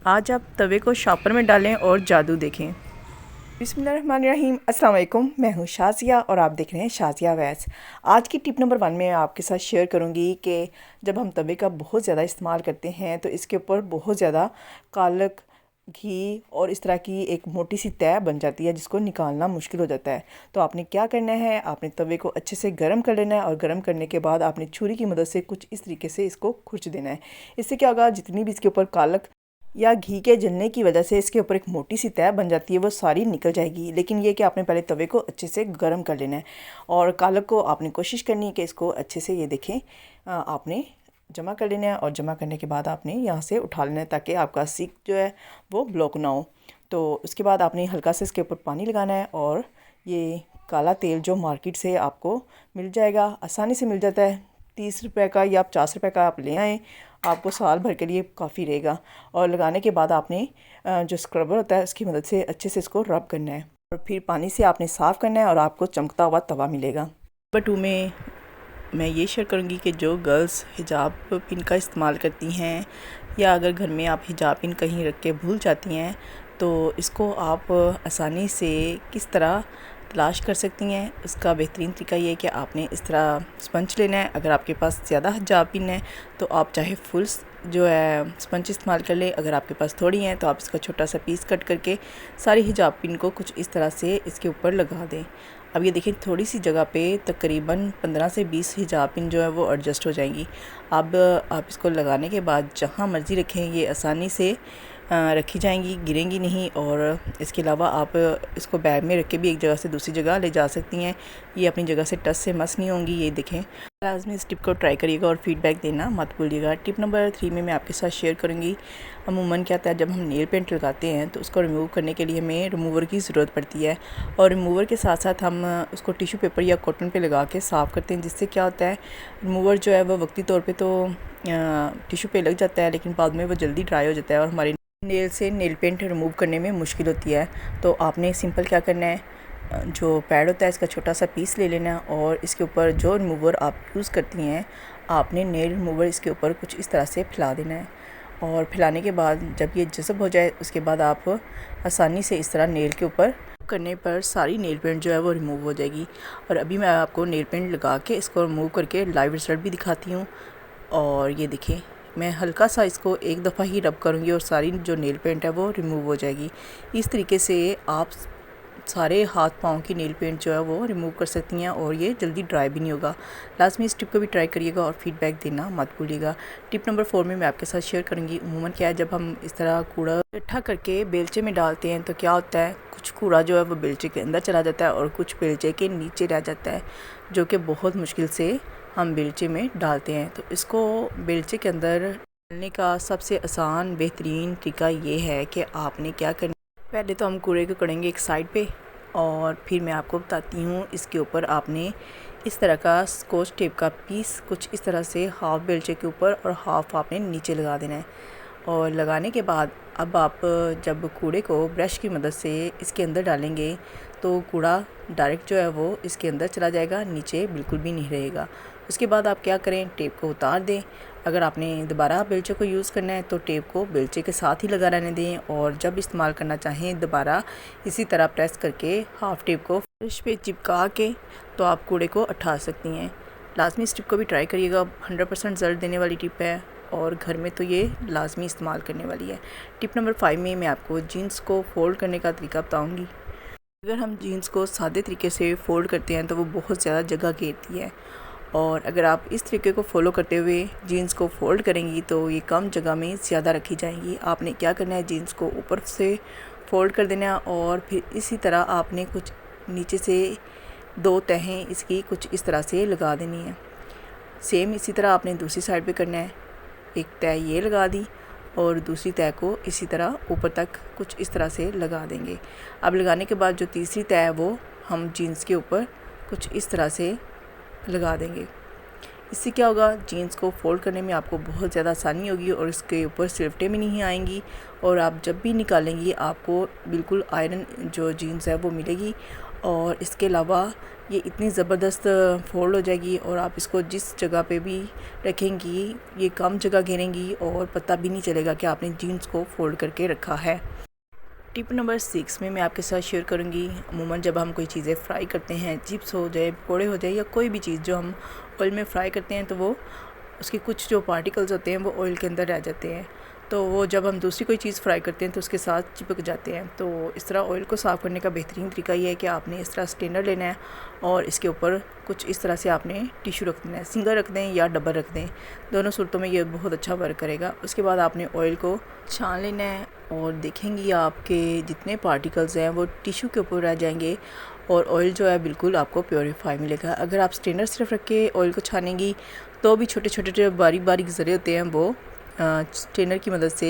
आज आप तवे को शॉपर में डालें और जादू देखें। बिस्मिल्लाहिर्रहमानिर्रहीम, अस्सलाम वालेकुम। मैं हूँ शाज़िया और आप देख रहे हैं शाज़िया वैस। आज की टिप नंबर 1 में आपके साथ शेयर करूँगी कि जब हम तवे का बहुत ज़्यादा इस्तेमाल करते हैं तो इसके ऊपर बहुत ज़्यादा कालक, घी और इस तरह की एक मोटी सी तह बन जाती है जिसको निकालना मुश्किल हो जाता है। तो आपने क्या करना है, आपने तवे को अच्छे से गर्म कर लेना है और गर्म करने के बाद आपने छुरी की मदद से कुछ इस तरीके से इसको खुरच देना है। इससे क्या होगा, जितनी भी इसके ऊपर कालक या घी के जलने की वजह से इसके ऊपर एक मोटी सी तह बन जाती है, वो सारी निकल जाएगी। लेकिन ये कि आपने पहले तवे को अच्छे से गर्म कर लेना है और कालक को आपने कोशिश करनी है कि इसको अच्छे से ये देखें आपने जमा कर लेना है। और जमा करने के बाद आपने यहाँ से उठा लेना है ताकि आपका सीख जो है वो ब्लॉक ना हो। तो उसके बाद आपने हल्का से इसके ऊपर पानी लगाना है और ये काला तेल जो मार्केट से आपको मिल जाएगा, आसानी से मिल जाता है, 30 रुपये का या 50 रुपये का आप ले आएँ, आपको साल भर के लिए काफ़ी रहेगा। और लगाने के बाद आपने जो स्क्रबर होता है उसकी मदद से अच्छे से इसको रब करना है और फिर पानी से आपने साफ़ करना है और आपको चमकता हुआ तवा मिलेगा। नंबर 2 में मैं ये शेयर करूँगी कि जो गर्ल्स हिजाब पिन का इस्तेमाल करती हैं या अगर घर में आप हिजाब पिन कहीं रख के भूल जाती हैं तो इसको आप आसानी से किस तरह तलाश कर सकती हैं। उसका बेहतरीन तरीका ये है कि आपने इस तरह स्पंज लेना है। अगर आपके पास ज़्यादा हिजाब पिन है तो आप चाहे फुल जो है स्पंज इस्तेमाल कर लें, अगर आपके पास थोड़ी हैं तो आप इसका छोटा सा पीस कट करके सारी हिजाब पिन को कुछ इस तरह से इसके ऊपर लगा दें। अब ये देखें, थोड़ी सी जगह पे तकरीबन 15 से 20 हिजाब पिन जो है वो एडजस्ट हो जाएंगी। अब आप इसको लगाने के बाद जहाँ मर्ज़ी रखें, ये आसानी से रखी जाएंगी, गिरेंगी नहीं। और इसके अलावा आप इसको बैग में रख के भी एक जगह से दूसरी जगह ले जा सकती हैं। ये अपनी जगह से टच से मस नहीं होंगी। ये देखें, लाजमी इस टिप को ट्राई करिएगा और फीडबैक देना मत भूलिएगा। टिप नंबर 3 में मैं आपके साथ शेयर करूँगी अमूमन क्या होता है, जब हम नेल पेंट लगाते हैं तो उसको रिमूव करने के लिए हमें रिमूवर की ज़रूरत पड़ती है और रिमूवर के साथ साथ हम उसको टिश्यू पेपर या कॉटन पे लगा के साफ़ करते हैं, जिससे क्या होता है रिमूवर जो है वो वक्ती तौर पे तो टिश्यू पे लग जाता है लेकिन बाद में वो जल्दी ड्राई हो जाता है और हमारे नेल से नेल पेंट रिमूव करने में मुश्किल होती है। तो आपने सिंपल क्या करना है, जो पैड होता है इसका छोटा सा पीस ले लेना और इसके ऊपर जो रिमूवर आप यूज़ करती हैं आपने नेल रिमूवर इसके ऊपर कुछ इस तरह से फैला देना है। और फैलाने के बाद जब ये जज़ब हो जाए उसके बाद आप आसानी से इस तरह नेल के ऊपर करने पर सारी नेल पेंट जो है वो रिमूव हो जाएगी। और अभी मैं आपको नेल पेंट लगा के इसको रिमूव करके लाइव रिजल्ट भी दिखाती हूँ। और ये देखें, मैं हल्का सा इसको एक दफ़ा ही रब करूँगी और सारी जो नेल पेंट है वो रिमूव हो जाएगी। इस तरीके से आप सारे हाथ पाँव की नेल पेंट जो है वो रिमूव कर सकती हैं और ये जल्दी ड्राई भी नहीं होगा। लाजमी इस टिप को भी ट्राई करिएगा और फीडबैक देना मत भूलिएगा। टिप नंबर 4 में मैं आपके साथ शेयर करूँगी उमूमन क्या है, जब हम इस तरह कूड़ा इकट्ठा करके बेलचे में डालते हैं तो क्या होता है, कुछ कूड़ा जो है वो बेलचे के अंदर चला जाता है और कुछ बेलचे के नीचे रह जाता है, जो कि बहुत मुश्किल से हम बेलचे में डालते हैं। तो इसको बेलचे के अंदर डालने का सबसे आसान बेहतरीन तरीका ये है कि आपने क्या करना, पहले तो हम कूड़े को करेंगे एक साइड पे और फिर मैं आपको बताती हूँ इसके ऊपर आपने इस तरह का स्कॉच टेप का पीस कुछ इस तरह से हाफ़ बेलचे के ऊपर और हाफ़ आपने नीचे लगा देना है। और लगाने के बाद अब आप जब कूड़े को ब्रश की मदद से इसके अंदर डालेंगे तो कूड़ा डायरेक्ट जो है वो इसके अंदर चला जाएगा, नीचे बिल्कुल भी नहीं रहेगा। उसके बाद आप क्या करें, टेप को उतार दें। अगर आपने दोबारा बेलचे को यूज़ करना है तो टेप को बेलचे के साथ ही लगा रहने दें और जब इस्तेमाल करना चाहें दोबारा इसी तरह प्रेस करके हाफ़ टेप को ब्रश पे चिपका के तो आप कूड़े को उठा सकती हैं। लाजमी इस टिप को भी ट्राई करिएगा, 100% रिजल्ट देने वाली टिप है और घर में तो ये लाजमी इस्तेमाल करने वाली है। टिप नंबर 5 में मैं आपको जीन्स को फ़ोल्ड करने का तरीका बताऊँगी। अगर हम जीन्स को सादे तरीके से फ़ोल्ड करते हैं तो वो बहुत ज़्यादा जगह घेरती है और अगर आप इस तरीके को फॉलो करते हुए जीन्स को फ़ोल्ड करेंगी तो ये कम जगह में ज़्यादा रखी जाएंगी। आपने क्या करना है, जीन्स को ऊपर से फ़ोल्ड कर देना और फिर इसी तरह आपने कुछ नीचे से 2 तहें इसकी कुछ इस तरह से लगा देनी है। सेम इसी तरह आपने दूसरी साइड पे करना है, एक तह ये लगा दी और दूसरी तह को इसी तरह ऊपर तक कुछ इस तरह से लगा देंगे। अब लगाने के बाद जो तीसरी तह है वो हम जीन्स के ऊपर कुछ इस तरह से लगा देंगे। इससे क्या होगा, जीन्स को फ़ोल्ड करने में आपको बहुत ज़्यादा आसानी होगी और इसके ऊपर सिलवटें भी नहीं आएंगी और आप जब भी निकालेंगी आपको बिल्कुल आयरन जो जीन्स है वो मिलेगी और इसके अलावा ये इतनी ज़बरदस्त फोल्ड हो जाएगी और आप इसको जिस जगह पे भी रखेंगी ये कम जगह घेरेंगी और पता भी नहीं चलेगा कि आपने जीन्स को फोल्ड करके रखा है। टिप नंबर 6 में मैं आपके साथ शेयर करूंगी, अमूमन जब हम कोई चीज़ें फ्राई करते हैं, चिप्स हो जाए, पकौड़े हो जाए या कोई भी चीज़ जो हम ऑयल में फ्राई करते हैं तो वो उसके कुछ जो पार्टिकल्स होते हैं वो ऑयल के अंदर रह जाते हैं। तो वो जब हम दूसरी कोई चीज़ फ्राई करते हैं तो उसके साथ चिपक जाते हैं। तो इस तरह ऑयल को साफ़ करने का बेहतरीन तरीका ये है कि आपने इस तरह स्ट्रेनर लेना है और इसके ऊपर कुछ इस तरह से आपने टिश्यू रख देना है, सिंगल रख दें या डबल रख दें, दोनों सूरतों में ये बहुत अच्छा वर्क करेगा। उसके बाद आपने ऑयल को छान लेना है और देखेंगी आपके जितने पार्टिकल्स हैं वो टिश्यू के ऊपर रह जाएंगे और ऑयल जो है बिल्कुल आपको प्योरीफाई मिलेगा। अगर आप स्ट्रेनर सिर्फ रख के ऑयल को छानेंगी तो भी छोटे छोटे जो बारीक बारीक ज़रे होते हैं वो स्ट्रेनर की मदद से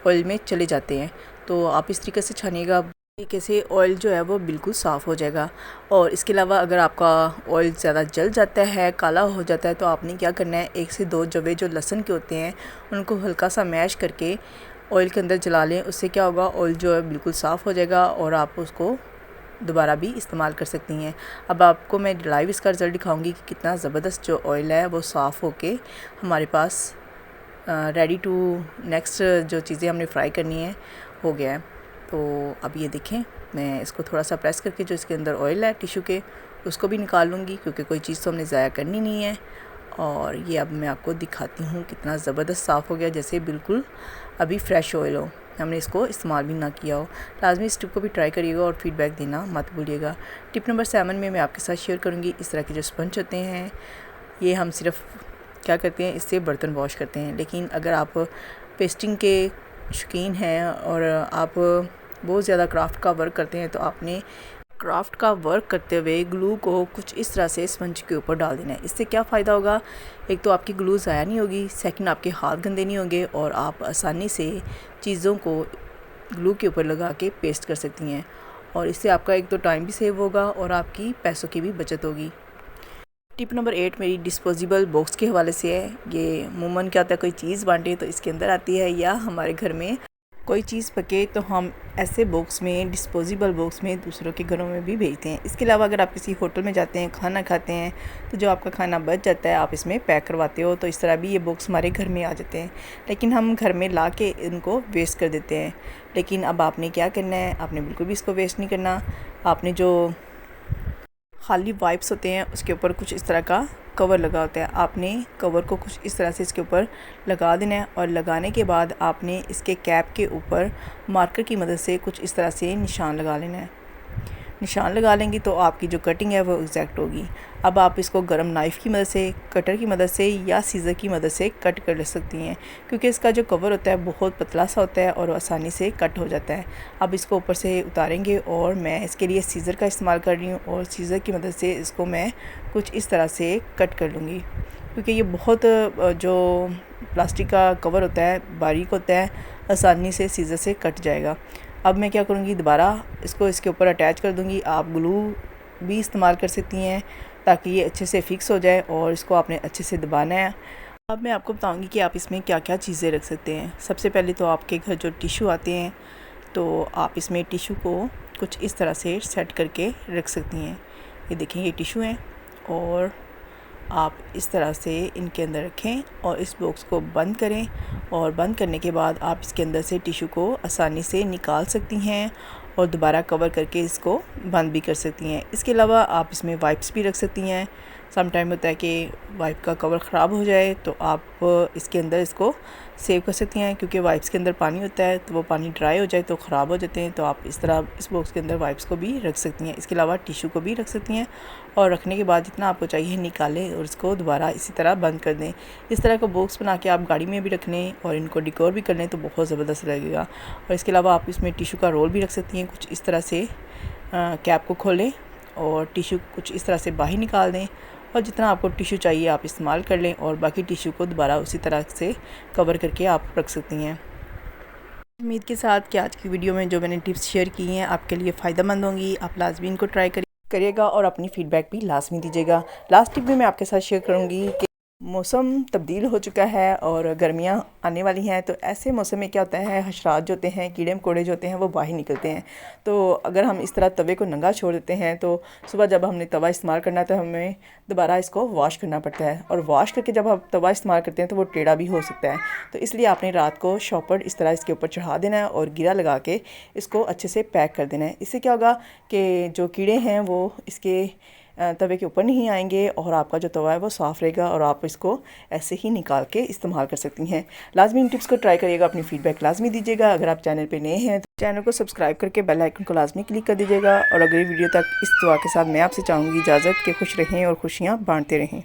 ऑयल में चले जाते हैं। तो आप इस तरीके से छानिएगा, तरीके से ऑयल जो है वो बिल्कुल साफ़ हो जाएगा। और इसके अलावा अगर आपका ऑयल ज़्यादा जल जाता है, काला हो जाता है, तो आपने क्या करना है, 1 से 2 जवे जो लहसुन के होते हैं उनको हल्का सा मैश करके ऑयल के अंदर जला लें। उससे क्या होगा, ऑयल जो है बिल्कुल साफ़ हो जाएगा और आप उसको दोबारा भी इस्तेमाल कर सकती हैं। अब आपको मैं लाइव इसका रिज़ल्ट दिखाऊंगी कि कितना ज़बरदस्त जो ऑयल है वो साफ़ होके हमारे पास रेडी टू नेक्स्ट जो चीज़ें हमने फ्राई करनी है हो गया है। तो अब ये देखें, मैं इसको थोड़ा सा प्रेस करके जो इसके अंदर ऑयल है टिश्यू के उसको भी निकाल लूँगी क्योंकि कोई चीज़ तो हमने ज़ाया करनी नहीं है। और ये अब मैं आपको दिखाती हूँ कितना ज़बरदस्त साफ़ हो गया, जैसे बिल्कुल अभी फ़्रेश ऑयल हो, हमने इसको इस्तेमाल भी ना किया हो। लाजमी इस टिप को भी ट्राई करिएगा और फीडबैक देना मत भूलिएगा। टिप नंबर 7 में मैं आपके साथ शेयर करूँगी, इस तरह के जो स्पंज होते हैं ये हम सिर्फ क्या करते हैं, इससे बर्तन वॉश करते हैं। लेकिन अगर आप पेस्टिंग के शौकीन हैं और आप बहुत ज़्यादा क्राफ्ट का वर्क करते हैं तो आपने क्राफ्ट का वर्क करते हुए ग्लू को कुछ इस तरह से स्पंज के ऊपर डाल देना है। इससे क्या फ़ायदा होगा, एक तो आपकी ग्लू ज़ाया नहीं होगी, सेकंड आपके हाथ गंदे नहीं होंगे और आप आसानी से चीज़ों को ग्लू के ऊपर लगा के पेस्ट कर सकती हैं। और इससे आपका एक तो टाइम भी सेव होगा और आपकी पैसों की भी बचत होगी। टिप नंबर 8 मेरी डिस्पोजेबल बॉक्स के हवाले से है। ये अमूमन क्या होता है, कोई चीज़ बांटे तो इसके अंदर आती है, या हमारे घर में कोई चीज़ पके तो हम ऐसे बॉक्स में, डिस्पोजेबल बॉक्स में दूसरों के घरों में भी भेजते हैं। इसके अलावा अगर आप किसी होटल में जाते हैं, खाना खाते हैं तो जो आपका खाना बच जाता है आप इसमें पैक करवाते हो, तो इस तरह भी ये बॉक्स हमारे घर में आ जाते हैं। लेकिन हम घर में ला के इनको वेस्ट कर देते हैं। लेकिन अब आपने क्या करना है, आपने बिल्कुल भी इसको वेस्ट नहीं करना। आपने जो खाली वाइप्स होते हैं उसके ऊपर कुछ इस तरह का कवर लगा होता है, आपने कवर को कुछ इस तरह से इसके ऊपर लगा देना है। और लगाने के बाद आपने इसके कैप के ऊपर मार्कर की मदद से कुछ इस तरह से निशान लगा लेना है। निशान लगा लेंगी तो आपकी जो कटिंग है वो एग्जैक्ट होगी। अब आप इसको गर्म नाइफ़ की मदद से, कटर की मदद से या सीज़र की मदद से कट कर ले सकती हैं, क्योंकि इसका जो कवर होता है बहुत पतला सा होता है और आसानी से कट हो जाता है। अब इसको ऊपर से उतारेंगे और मैं इसके लिए सीज़र का इस्तेमाल कर रही हूँ और सीज़र की मदद से इसको मैं कुछ इस तरह से कट कर लूँगी, क्योंकि ये बहुत जो प्लास्टिक का कवर होता है बारीक होता है, आसानी से सीज़र से कट जाएगा। अब मैं क्या करूँगी, दोबारा इसको इसके ऊपर अटैच कर दूँगी। आप ग्लू भी इस्तेमाल कर सकती हैं ताकि ये अच्छे से फिक्स हो जाए और इसको आपने अच्छे से दबाना है। अब मैं आपको बताऊँगी कि आप इसमें क्या क्या चीज़ें रख सकते हैं। सबसे पहले तो आपके घर जो टिश्यू आते हैं तो आप इसमें टिश्यू को कुछ इस तरह से सेट करके रख सकती हैं। ये देखें, ये टिश्यू हैं और आप इस तरह से इनके अंदर रखें और इस बॉक्स को बंद करें। और बंद करने के बाद आप इसके अंदर से टिश्यू को आसानी से निकाल सकती हैं और दोबारा कवर करके इसको बंद भी कर सकती हैं। इसके अलावा आप इसमें वाइप्स भी रख सकती हैं। सम टाइम होता है कि वाइप का कवर ख़राब हो जाए तो आप इसके अंदर इसको सेव कर सकती हैं, क्योंकि वाइप्स के अंदर पानी होता है तो वो पानी ड्राई हो जाए तो ख़राब हो जाते हैं। तो आप इस तरह इस बॉक्स के अंदर वाइप्स को भी रख सकती हैं। इसके अलावा टिश्यू को भी रख सकती हैं और रखने के बाद जितना आपको चाहिए निकालें और इसको दोबारा इसी तरह बंद कर दें। इस तरह का बॉक्स बना के आप गाड़ी में भी रख लें और इनको डिकोर भी कर लें तो बहुत ज़बरदस्त लगेगा। और इसके अलावा आप इसमें टिश्यू का रोल भी रख सकती हैं। कुछ इस तरह से कैप को खोलें और टिश्यू कुछ इस तरह से बाहर निकाल दें और जितना आपको टिश्यू चाहिए आप इस्तेमाल कर लें और बाकी टिश्यू को दोबारा उसी तरह से कवर करके आप रख सकती हैं। उम्मीद के साथ कि आज की वीडियो में जो मैंने टिप्स शेयर की हैं आपके लिए फ़ायदेमंद होंगी। आप लाजमी इनको ट्राई करिएगा और अपनी फ़ीडबैक भी लाजमी दीजिएगा। लास्ट टिप में मैं आपके साथ शेयर करूँगी कि मौसम तब्दील हो चुका है और गर्मियां आने वाली हैं, तो ऐसे मौसम में क्या होता है, हशरात जो होते हैं, कीड़े मकोड़े जो होते हैं वो बाहर निकलते हैं। तो अगर हम इस तरह तवे को नंगा छोड़ देते हैं तो सुबह जब हमने तवा इस्तेमाल करना है तो हमें दोबारा इसको वॉश करना पड़ता है, और वॉश करके जब हम तवा इस्तेमाल करते हैं तो वो टेढ़ा भी हो सकता है। तो इसलिए आपने रात को शॉपर इस तरह इसके ऊपर चढ़ा देना है और गिरा लगा के इसको अच्छे से पैक कर देना है। इससे क्या होगा कि जो कीड़े हैं वो इसके तवे के ऊपर नहीं आएंगे और आपका जो तवा है वो साफ़ रहेगा और आप इसको ऐसे ही निकाल के इस्तेमाल कर सकती हैं। लाजमी इन टिप्स को ट्राई करिएगा, अपनी फ़ीडबैक लाजमी दीजिएगा। अगर आप चैनल पे नए हैं तो चैनल को सब्सक्राइब करके बेल आइकन को लाजमी क्लिक कर दीजिएगा। और अगली वीडियो तक इस दुआ के साथ मैं आपसे चाहूँगी इजाज़त कि खुश रहें और खुशियाँ बांटते रहें।